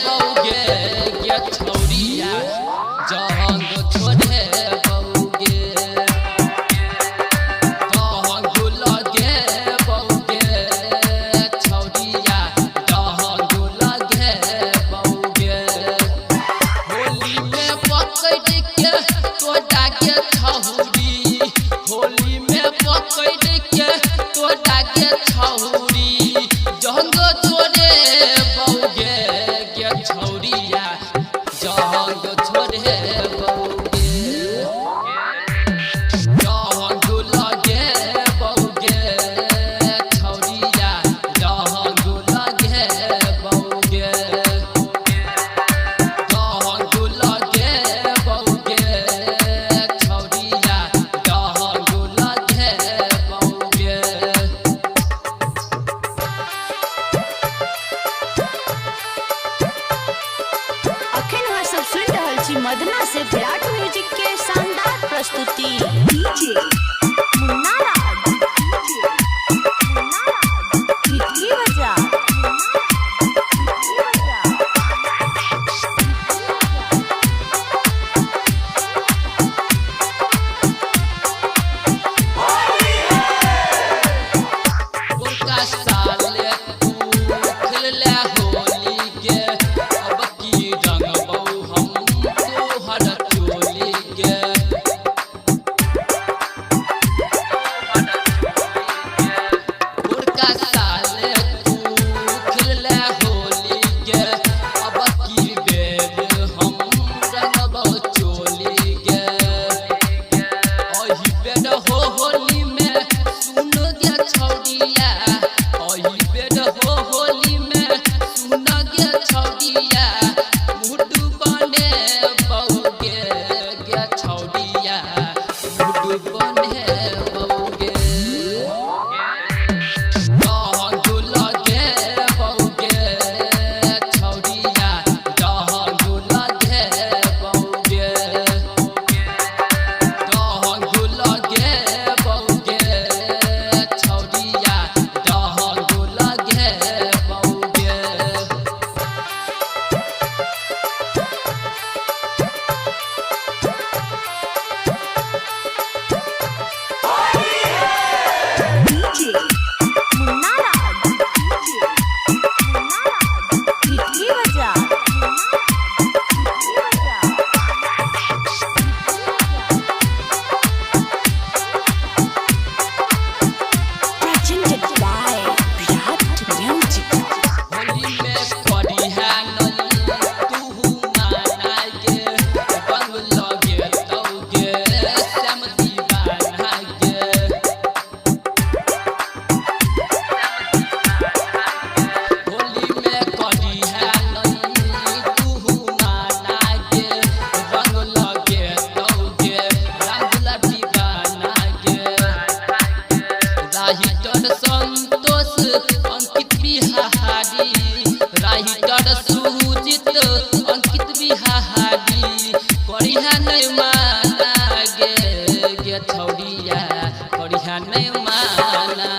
बौगे के छौरिया जंग छोड़े बौगे जंग लगे बौगे छौरिया जंग लगे बौगे होली में पकड़ के तोड़ा के छौरी होली में पकड़ के तोड़ा के छौरी जंग छोड़े बौगे के छौरिया जंग छोड़े बौगे जंग लगे बौगे छौरिया जंग लगे बौगे जंग लगे बौगे छौरिया जंग लगे बौगे। अखन अहाँ सब सुन रहल छी मदना से विराट म्यूजिक के शानदार प्रस्तुति डीजे मुन्ना राज कितनी बजा उनका साले तू खेलले होली के अब की रंगबौ हम तोहर चोली के उनका साले तू खेलले होली के अब की बेर हम रंगबौ चोली के ओही बेर हो होली में सुन गे छौरिया ओही बेर हो होली में सुन गे छौरिया मुड बने बौगे गे छौरिया मुड बने बौगे जंग लगे बौगे छौरिया जंग लगे बौगे जंग लगे बौगे छौरिया जंग लगे बौगे। डीजे मुन्ना राज कितनी बजा presented by Virat music Holi में पड़िहा नली तू माना गे बंग लगे तौगे श्याम दीवाना गे होली में पड़िहा नली तू माना गे बंग लगे तौगे रंगला दीवाना गे राहिटर संतोष अंकित बिहारी राहिटर सुजित अंकित बिहारी करिहा नहीं माना गे गे छौरिया करिहा नहीं माना।